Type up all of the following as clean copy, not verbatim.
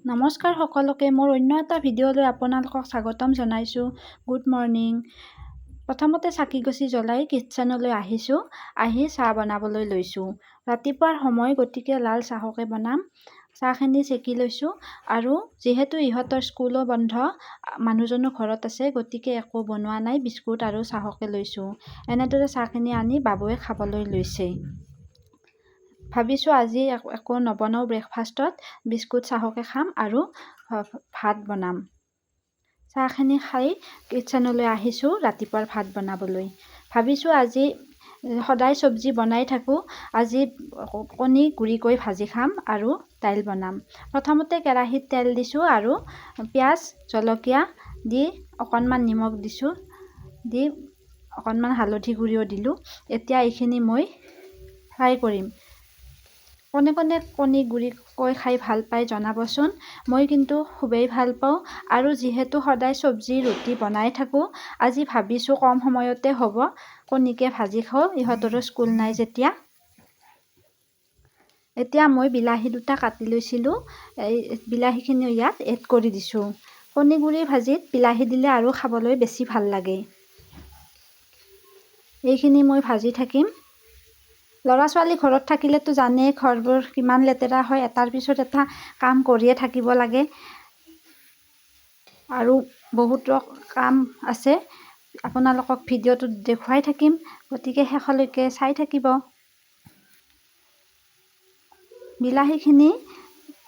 নমস্কাৰ সকলোকে মোৰ অন্য এটা ভিডিঅ'লৈ আপোনালোকক স্বাগতম জনাইছোঁ। Good morning. প্ৰথমতে চাকি গছি জ্বলাই কিটচেনলৈ আহিছোঁ। আহি চাহ বনাবলৈ লৈছোঁ। ৰাতিপুৱাৰ সময় গতিকে লাল চাহকে বনাম। চাহখিনি চেকি লৈছোঁ আৰু যিহেতু ইহঁতৰ স্কুলো বন্ধ, মানুহজনো ঘৰত আছে, গতিকে একো বনোৱা নাই, বিস্কুট আৰু চাহকে লৈছোঁ। এনেদৰে চাহখিনি আনি বাবুৱে খাবলৈ লৈছে। ভাবিছোঁ আজি একো নবনাওঁ, ব্ৰেকফাষ্টত বিস্কুট চাহকে খাম আৰু ভাত বনাম। চাহখিনি খাই কিটচেনলৈ আহিছোঁ ৰাতিপুৱাৰ ভাত বনাবলৈ। ভাবিছোঁ আজি সদায় চব্জি বনাই থাকোঁ, আজি কণী গুৰিকৈ ভাজি খাম আৰু দাইল বনাম। প্ৰথমতে কেৰাহীত তেল দিছোঁ আৰু পিঁয়াজ জলকীয়া দি অকণমান নিমখ দিছোঁ, দি অকণমান হালধি গুড়িও দিলোঁ। এতিয়া এইখিনি মই ফ্ৰাই কৰিম। কোনে কোনে কণী গুৰিকৈ খাই ভাল পায় জনাবচোন। মই কিন্তু খুবেই ভাল পাওঁ আৰু যিহেতু সদায় চব্জি ৰুটি বনাই থাকোঁ, আজি ভাবিছোঁ কম সময়তে হ'ব, কণীকে ভাজি খাওঁ, ইহঁতৰো স্কুল নাই যেতিয়া। এতিয়া মই বিলাহী দুটা কাটি লৈছিলোঁ, এই বিলাহীখিনি ইয়াত এড কৰি দিছোঁ। কণী গুৰি ভাজিত বিলাহী দিলে আৰু খাবলৈ বেছি ভাল লাগে। এইখিনি মই ভাজি থাকিম। ল'ৰা ছোৱালী ঘৰত থাকিলেতো জানেই ঘৰবোৰ কিমান লেতেৰা হয়, এটাৰ পিছত এটা কাম কৰিয়ে থাকিব লাগে আৰু বহুতো কাম আছে, আপোনালোকক ভিডিঅ'টোত দেখুৱাই থাকিম, গতিকে শেষলৈকে চাই থাকিব। বিলাহীখিনি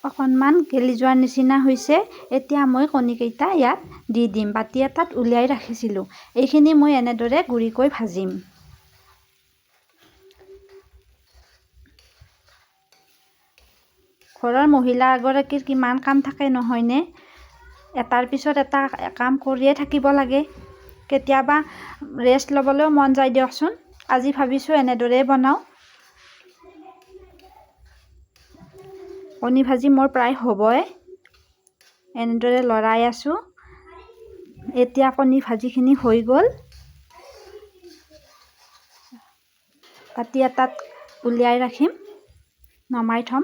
অকণমান গেলি যোৱাৰ নিচিনা হৈছে। এতিয়া মই কণীকেইটা ইয়াত দি দিম। বাতি এটাত উলিয়াই ৰাখিছিলোঁ। এইখিনি মই এনেদৰে গুৰিকৈ ভাজিম। ঘৰৰ মহিলা এগৰাকীৰ কিমান কাম থাকে নহয়নে? এটাৰ পিছত এটা কাম কৰিয়ে থাকিব লাগে। কেতিয়াবা ৰেষ্ট ল'বলৈও মন যায় দিয়কচোন। আজি ভাবিছোঁ এনেদৰেই বনাওঁ। কণী ভাজি মোৰ প্ৰায় হ'বই। এনেদৰে লৰাই আছোঁ। এতিয়া কণী ভাজিখিনি হৈ গ'ল। বাতি এটাত উলিয়াই ৰাখিম, নমাই থ'ম।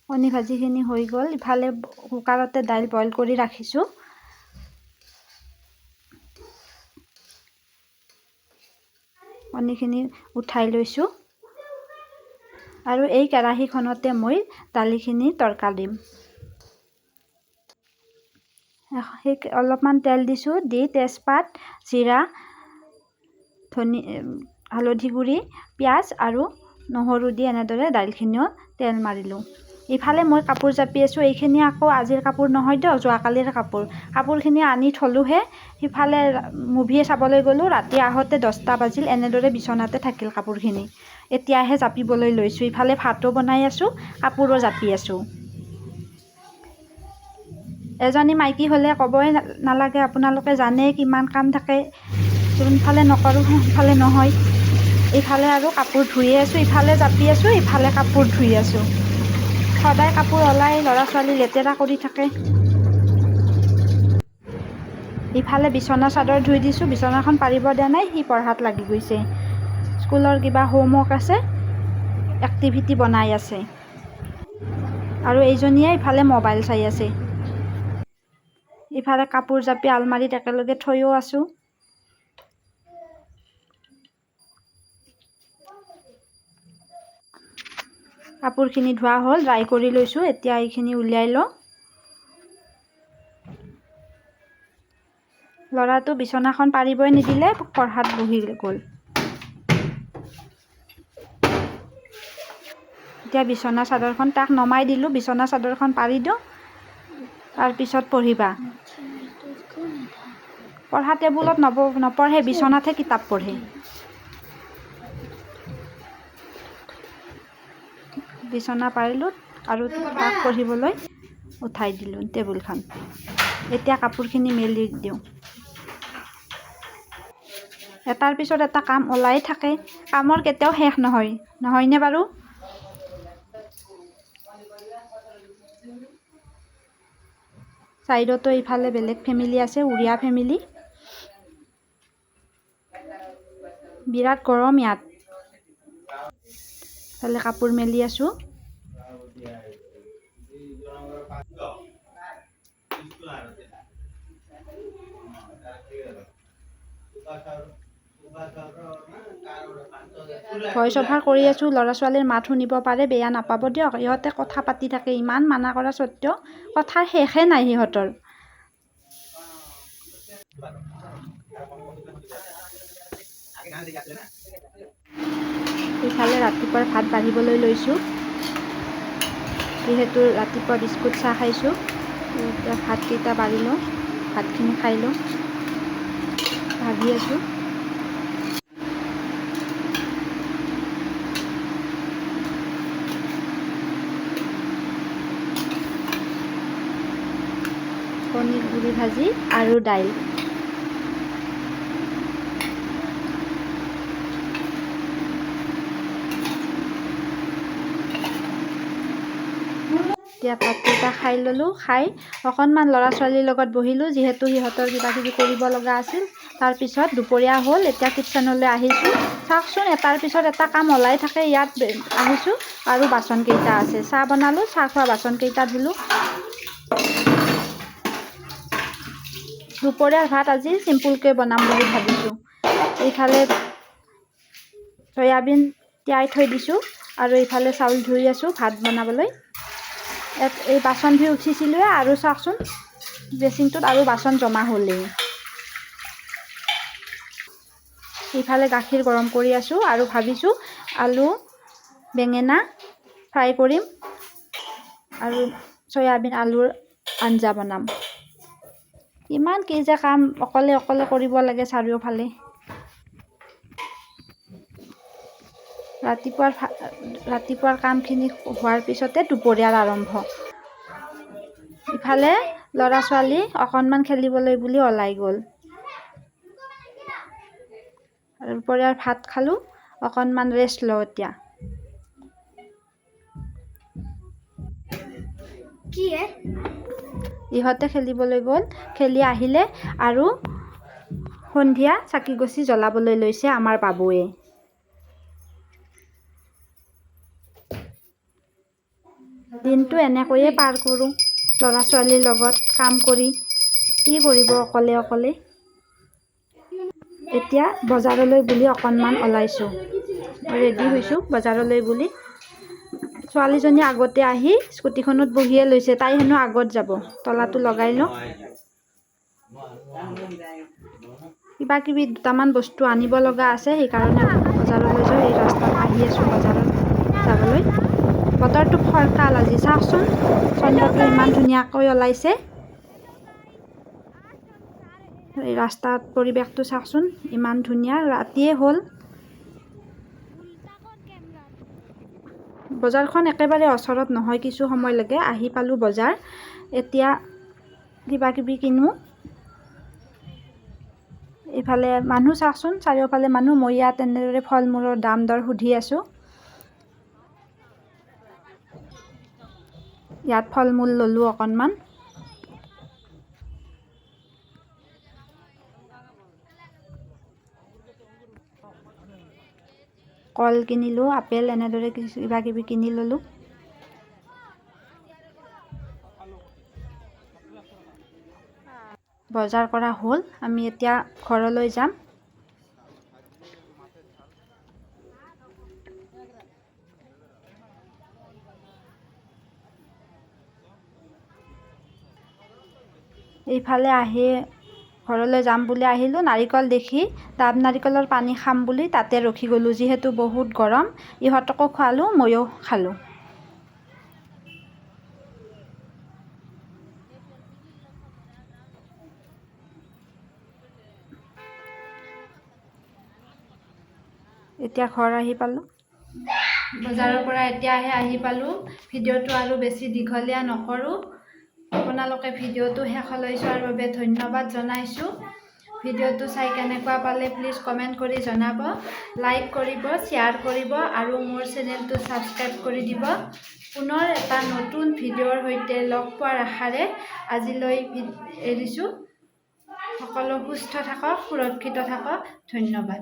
কণী ভাজিখিনি হৈ গ'ল। ইফালে কুকাৰতে দাইল বইল কৰি ৰাখিছোঁ। কণীখিনি উঠাই লৈছোঁ আৰু এই কেৰাহীখনতে মই দালিখিনি তৰকা দিম। সেই অলপমান তেল দিছোঁ, দি তেজপাত, জিৰা, হালধি গুড়ি, পিঁয়াজ আৰু নহৰু দি এনেদৰে দাইলখিনিও তেল মাৰিলোঁ। ইফালে মই কাপোৰ জাপি আছোঁ। এইখিনি আকৌ আজিৰ কাপোৰ নহয় দিয়ক, যোৱাকালিৰ কাপোৰ। কাপোৰখিনি আনি থ'লোঁহে। সিফালে মুভি চাবলৈ গ'লোঁ, ৰাতি আহোঁতে 10টা বাজিল। এনেদৰে বিচনাতে থাকিল কাপোৰখিনি। এতিয়াহে জাপিবলৈ লৈছোঁ। ইফালে ভাতো বনাই আছোঁ, কাপোৰো জাপি আছোঁ। এজনী মাইকী হ'লে ক'বই নালাগে, আপোনালোকে জানেই কিমান কাম থাকে। যোনফালে নকৰোঁ সেইফালে নহয়। ইফালে আৰু কাপোৰ ধুই আছোঁ, ইফালে জাপি আছোঁ, ইফালে কাপোৰ ধুই আছোঁ। সদায় কাপোৰ ওলাই ল'ৰা ছোৱালী লেতেৰা কৰি থাকে। ইফালে বিচনা চাদৰ ধুই দিছোঁ, বিচনাখন পাৰিব দিয়া নাই, সি পঢ়াত লাগি গৈছে। স্কুলৰ কিবা হোমৱৰ্ক আছে, এক্টিভিটি বনাই আছে। আৰু এইজনীয়ে ইফালে মোবাইল চাই আছে। ইফালে কাপোৰ জাপি আলমাৰিত একেলগে থৈও আছোঁ। কাপোৰখিনি ধোৱা হ'ল, ড্ৰাই কৰি লৈছোঁ। এতিয়া এইখিনি উলিয়াই লওঁ। ল'ৰাটো বিচনাখন পাৰিবই নিদিলে, পঢ়াত বহি গ'ল। এতিয়া বিচনা চাদৰখন তাক নমাই দিলোঁ, বিচনা চাদৰখন পাৰি দিওঁ, তাৰপিছত পঢ়িবা। পঢ়া টেবুলত নপঢ়ে, বিচনাতহে কিতাপ পঢ়ে। বিচনা পাৰিলোঁ আৰু তাক পঢ়িবলৈ উঠাই দিলোঁ টেবুলখন। এতিয়া কাপোৰখিনি মেলি দিওঁ। এটাৰ পিছত এটা কাম ওলাই থাকে, কামৰ কেতিয়াও শেষ নহয়, নহয়নে বাৰু? চাইডতো ইফালে বেলেগ ফেমিলি আছে, উৰিয়া ফেমিলি। বিৰাট গৰম ইয়াত। ইফালে কাপোৰ মেলি আছোঁ। ভইচ অভাৰ কৰি আছোঁ, ল'ৰা ছোৱালীৰ মাত শুনিব পাৰে, বেয়া নাপাব দিয়ক। ইহঁতে কথা পাতি থাকে, ইমান মানা কৰা স্বত্বেও কথাৰ শেষে নাই সিহঁতৰ। ইফালে ৰাতিপুৱাৰ ভাত বাঢ়িবলৈ লৈছোঁ। যিহেতু ৰাতিপুৱা বিস্কুট চাহ খাইছোঁ, এতিয়া ভাতকেইটা বাঢ়ি লওঁ, ভাতখিনি খাই লওঁ। ভাবি আছোঁ কণী গুড়ি ভাজি আৰু দাইল। এতিয়া ভাতকেইটা খাই ল'লোঁ, খাই অকণমান ল'ৰা ছোৱালীৰ লগত বহিলোঁ, যিহেতু সিহঁতৰ কিবা কিবি কৰিব লগা আছিল। তাৰপিছত দুপৰীয়া হ'ল, এতিয়া কিটচেনলৈ আহিছোঁ। চাওকচোন, এটাৰ পিছত এটা কাম ওলাই থাকে। ইয়াত আহিছোঁ আৰু বাচনকেইটা আছে। চাহ বনালোঁ, চাহ খোৱা বাচনকেইটা ধুলোঁ। দুপৰীয়াৰ ভাত আজি চিম্পুলকৈ বনাম বুলি ভাবিছোঁ। এইফালে চয়াবিন তিয়াই থৈ দিছোঁ আৰু এইফালে চাউল ধুই আছোঁ ভাত বনাবলৈ। এই বাচন ধুই উঠিছিলোঁৱে আৰু চাওকচোন, বেচিনটোত আৰু বাচন জমা হ'লেই। ইফালে গাখীৰ গৰম কৰি আছোঁ আৰু ভাবিছোঁ আলু বেঙেনা ফ্ৰাই কৰিম আৰু চয়াবিন আলুৰ আঞ্জা বনাম। ইমান কি যে কাম অকলে অকলে কৰিব লাগে চাৰিওফালে। ৰাতিপুৱাৰ কামখিনি হোৱাৰ পিছতে দুপৰীয়াৰ আৰম্ভ। ইফালে ল'ৰা ছোৱালী অকণমান খেলিবলৈ বুলি ওলাই গ'ল। দুপৰীয়াৰ ভাত খালোঁ, অকণমান ৰেষ্ট লওঁ এতিয়া। ইহঁতে খেলিবলৈ গ'ল, খেলি আহিলে আৰু সন্ধিয়া চাকি গছি জ্বলাবলৈ লৈছে আমাৰ বাবুৱে। দিনটো এনেকৈয়ে পাৰ কৰোঁ, ল'ৰা ছোৱালীৰ লগত কাম কৰি। কি কৰিব অকলে অকলে। এতিয়া বজাৰলৈ বুলি অকণমান ওলাইছোঁ। ৰেডি হৈছোঁ বজাৰলৈ বুলি। ছোৱালীজনী আগতে আহি স্কুটিখনত বহিয়ে লৈছে, তাই হেনো আগত যাব। তলাটো লগাই লওঁ। কিবা কিবি দুটামান বস্তু আনিব লগা আছে, সেইকাৰণে বজাৰলৈ যাওঁ। এই ৰাস্তাত আহি আছোঁ বজাৰত যাবলৈ। বতৰটো ফৰকাল আজি, চাওকচোন চন্দ্ৰটো ইমান ধুনীয়াকৈ ওলাইছে। এই ৰাস্তাত পৰিৱেশটো চাওকচোন, ইমান ধুনীয়া। ৰাতিয়ে হ'ল। বজাৰখন একেবাৰে ওচৰত নহয়, কিছু সময় লাগে। আহি পালোঁ বজাৰ। এতিয়া কিবা কিবি কিনো। ইফালে মানুহ চাওকচোন, চাৰিওফালে মানুহ। মই ইয়াত এনেদৰে ফল মূলৰ দাম দৰ সুধি আছোঁ। ইয়াত ফল মূল ল'লোঁ অকণমান। কল কিনিলোঁ, আপেল, এনেদৰে কিবা কিবি কিনি ল'লোঁ। বজাৰ কৰা হ'ল, আমি এতিয়া ঘৰলৈ যাম। এইফালে আহি ঘৰলৈ যাম বুলি আহিলোঁ, নাৰিকল দেখি ডাব নাৰিকলৰ পানী খাম বুলি তাতে ৰখি গ'লোঁ। যিহেতু বহুত গৰম, ইহঁতকো খোৱালোঁ, ময়ো খালোঁ। এতিয়া ঘৰ আহি পালোঁ। বজাৰৰ পৰা এতিয়া আহি পালোঁ। ভিডিঅ'টো আৰু বেছি দীঘলীয়া নকৰোঁ। আপোনালোকে ভিডিঅ'টো শেষলৈ চোৱাৰ বাবে ধন্যবাদ জনাইছোঁ। ভিডিঅ'টো চাই কেনেকুৱা পালে প্লিজ কমেণ্ট কৰি জনাব। লাইক কৰিব, শ্বেয়াৰ কৰিব আৰু মোৰ চেনেলটো ছাবস্ক্ৰাইব কৰি দিব। পুনৰ এটা নতুন ভিডিঅ'ৰ সৈতে লগ পোৱাৰ আশাৰে আজিলৈ এৰিছোঁ। সকলো সুস্থ থাকক, সুৰক্ষিত থাকক। ধন্যবাদ।